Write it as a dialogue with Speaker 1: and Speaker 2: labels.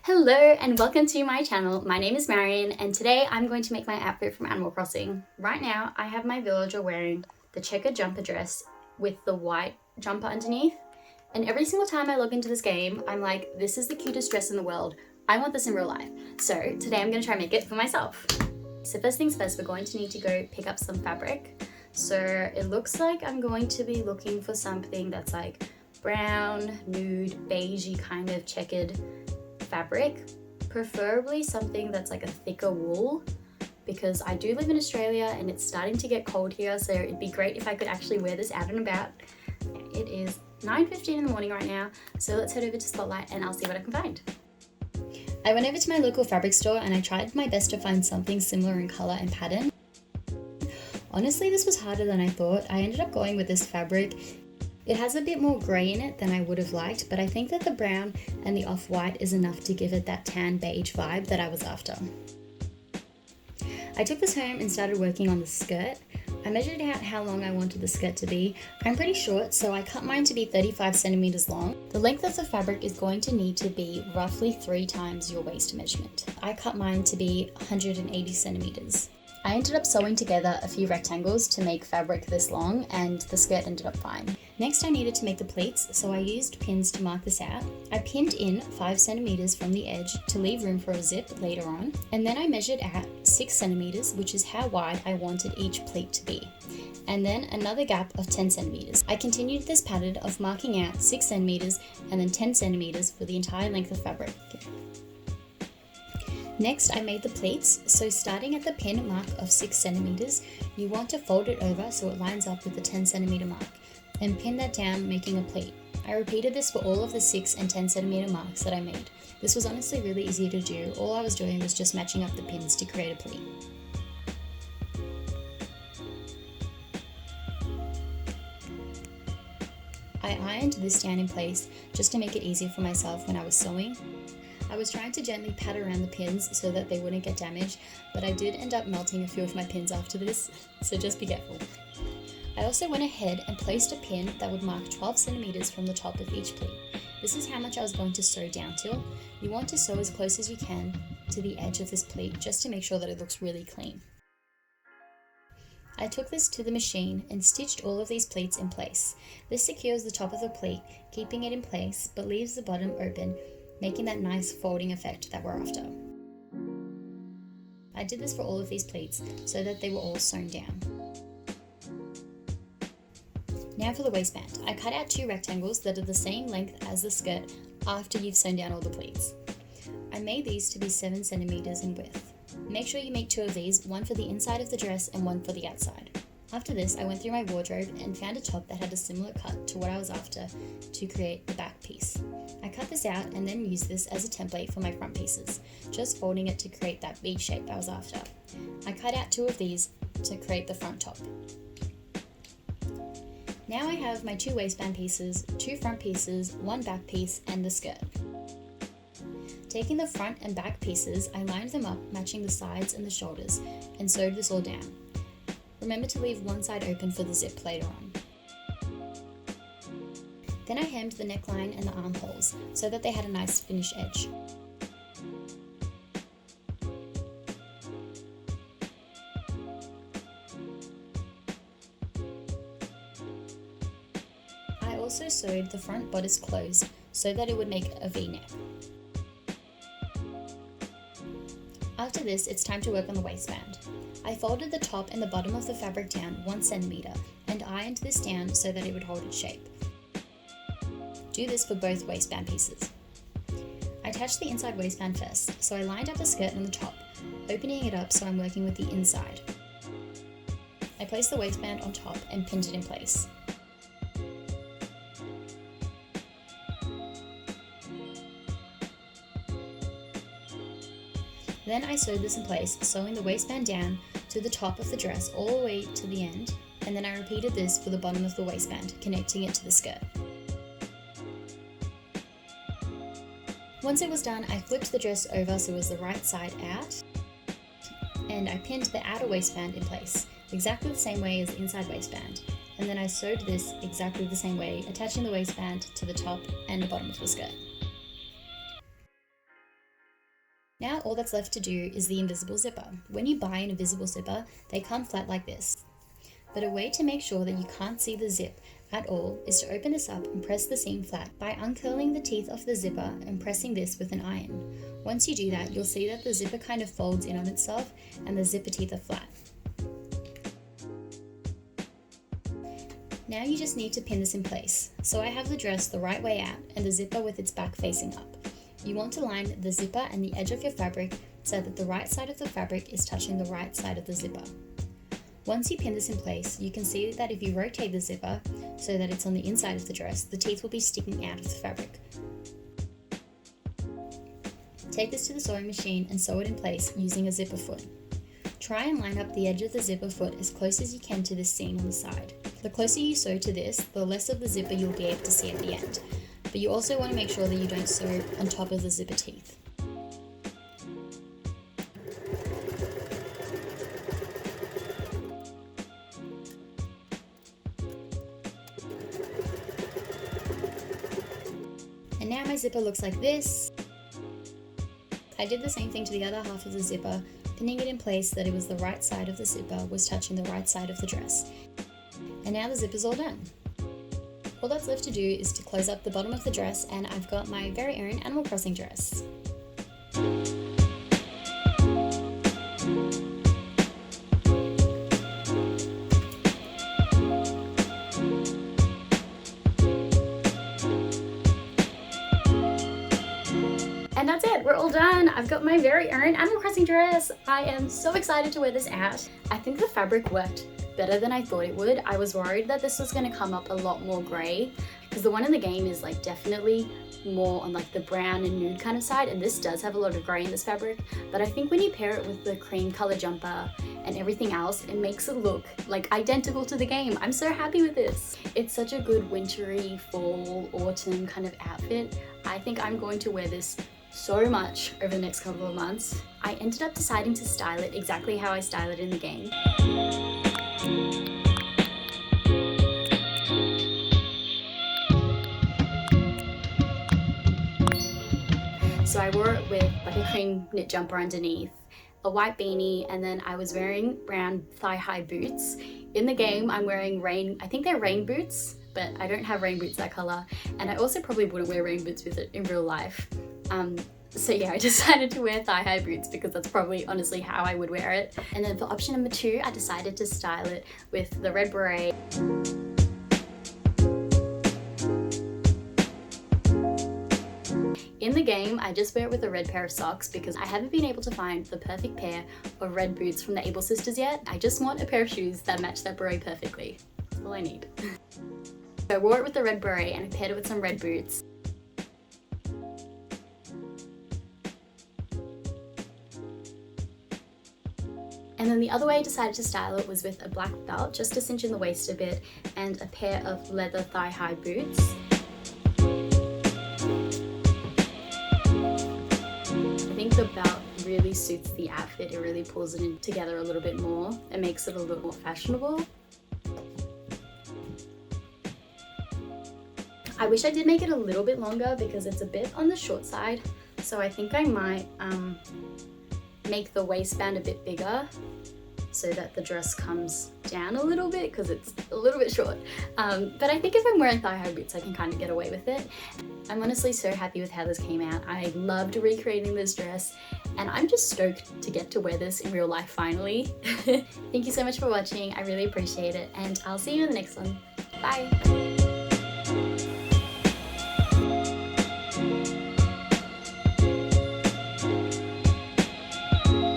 Speaker 1: Hello and welcome to my channel. My name is Marion and today I'm going to make my outfit from Animal Crossing. Right now I have my villager wearing the checkered jumper dress with the white jumper underneath, and every single time I log into this game I'm like, this is the cutest dress in the world. I want this in real life. So today I'm going to try and make it for myself. So first things first, we're going to need to go pick up some fabric. So it looks like I'm going to be looking for something that's like brown, nude, beigey kind of checkered fabric, preferably something that's like a thicker wool, because I do live in Australia and it's starting to get cold here, so it'd be great if I could actually wear this out and about. It is 9:15 in the morning right now, so let's head over to Spotlight and I'll see what I can find. I went over to my local fabric store and I tried my best to find something similar in colour and pattern. Honestly, this was harder than I thought. I ended up going with this fabric. It has a bit more grey in it than I would have liked, but I think that the brown and the off-white is enough to give it that tan beige vibe that I was after. I took this home and started working on the skirt. I measured out how long I wanted the skirt to be. I'm pretty short, so I cut mine to be 35 centimeters long. The length of the fabric is going to need to be roughly 3 times your waist measurement. I cut mine to be 180 centimeters. I ended up sewing together a few rectangles to make fabric this long, and the skirt ended up fine. Next I needed to make the pleats, so I used pins to mark this out. I pinned in 5 centimeters from the edge to leave room for a zip later on, and then I measured out 6 centimeters, which is how wide I wanted each pleat to be, and then another gap of 10 centimeters. I continued this pattern of marking out 6 centimeters and then 10 centimeters for the entire length of fabric. Next, I made the pleats, so starting at the pin mark of 6 centimeters, you want to fold it over so it lines up with the 10 centimeter mark, and pin that down, making a pleat. I repeated this for all of the 6 and 10 centimeter marks that I made. This was honestly really easy to do. All I was doing was just matching up the pins to create a pleat. I ironed this down in place just to make it easier for myself when I was sewing. I was trying to gently pat around the pins so that they wouldn't get damaged, but I did end up melting a few of my pins after this, so just be careful. I also went ahead and placed a pin that would mark 12 centimeters from the top of each pleat. This is how much I was going to sew down till. You want to sew as close as you can to the edge of this pleat just to make sure that it looks really clean. I took this to the machine and stitched all of these pleats in place. This secures the top of the pleat, keeping it in place but leaves the bottom open, making that nice folding effect that we're after. I did this for all of these pleats so that they were all sewn down. Now for the waistband. I cut out 2 rectangles that are the same length as the skirt after you've sewn down all the pleats. I made these to be 7 centimeters in width. Make sure you make 2 of these, one for the inside of the dress and one for the outside. After this, I went through my wardrobe and found a top that had a similar cut to what I was after to create the back piece. I cut this out and then used this as a template for my front pieces, just folding it to create that V shape I was after. I cut out 2 of these to create the front top. Now I have my 2 waistband pieces, 2 front pieces, 1 back piece, and the skirt. Taking the front and back pieces, I lined them up matching the sides and the shoulders and sewed this all down. Remember to leave one side open for the zip later on. Then I hemmed the neckline and the armholes so that they had a nice finished edge. I also sewed the front bodice closed so that it would make a V-neck. After this, it's time to work on the waistband. I folded the top and the bottom of the fabric down 1 centimeter and ironed this down so that it would hold its shape. Do this for both waistband pieces. I attached the inside waistband first, so I lined up the skirt on the top, opening it up so I'm working with the inside. I placed the waistband on top and pinned it in place. Then I sewed this in place, sewing the waistband down to the top of the dress all the way to the end, and then I repeated this for the bottom of the waistband, connecting it to the skirt. Once it was done, I flipped the dress over so it was the right side out, and I pinned the outer waistband in place, exactly the same way as the inside waistband, and then I sewed this exactly the same way, attaching the waistband to the top and the bottom of the skirt. Now all that's left to do is the invisible zipper. When you buy an invisible zipper, they come flat like this. But a way to make sure that you can't see the zip at all is to open this up and press the seam flat by uncurling the teeth off the zipper and pressing this with an iron. Once you do that, you'll see that the zipper kind of folds in on itself and the zipper teeth are flat. Now you just need to pin this in place. So I have the dress the right way out and the zipper with its back facing up. You want to line the zipper and the edge of your fabric so that the right side of the fabric is touching the right side of the zipper. Once you pin this in place, you can see that if you rotate the zipper so that it's on the inside of the dress, the teeth will be sticking out of the fabric. Take this to the sewing machine and sew it in place using a zipper foot. Try and line up the edge of the zipper foot as close as you can to this seam on the side. The closer you sew to this, the less of the zipper you'll be able to see at the end. But you also want to make sure that you don't sew on top of the zipper teeth. And now my zipper looks like this. I did the same thing to the other half of the zipper, pinning it in place so that it was the right side of the zipper was touching the right side of the dress. And now the zipper's all done. All that's left to do is to close up the bottom of the dress, and I've got my very own Animal Crossing dress. And that's it, we're all done. I've got my very own Animal Crossing dress. I am so excited to wear this out. I think the fabric worked better than I thought it would. I was worried that this was gonna come up a lot more gray because the one in the game is like definitely more on like the brown and nude kind of side, and this does have a lot of gray in this fabric, but I think when you pair it with the cream color jumper and everything else, it makes it look like identical to the game. I'm so happy with this. It's such a good wintry, fall, autumn kind of outfit. I think I'm going to wear this so much over the next couple of months. I ended up deciding to style it exactly how I style it in the game. So I wore it with like a cream knit jumper underneath, a white beanie, and then I was wearing brown thigh-high boots. In the game, I'm wearing I think they're rain boots, but I don't have rain boots that color. And I also probably wouldn't wear rain boots with it in real life. So yeah, I decided to wear thigh-high boots because that's probably honestly how I would wear it. And then for option number 2, I decided to style it with the red beret. In the game, I just wear it with a red pair of socks because I haven't been able to find the perfect pair of red boots from the Able Sisters yet. I just want a pair of shoes that match that beret perfectly. That's all I need. So I wore it with the red beret and I paired it with some red boots. And then the other way I decided to style it was with a black belt just to cinch in the waist a bit and a pair of leather thigh-high boots. I think the belt really suits the outfit. It really pulls it in together a little bit more. It makes it a little more fashionable. I wish I did make it a little bit longer because it's a bit on the short side. So I think I might make the waistband a bit bigger so that the dress comes down a little bit because it's a little bit short. But I think if I'm wearing thigh-high boots, I can kind of get away with it. I'm honestly so happy with how this came out. I loved recreating this dress and I'm just stoked to get to wear this in real life finally. Thank you so much for watching. I really appreciate it and I'll see you in the next one. Bye.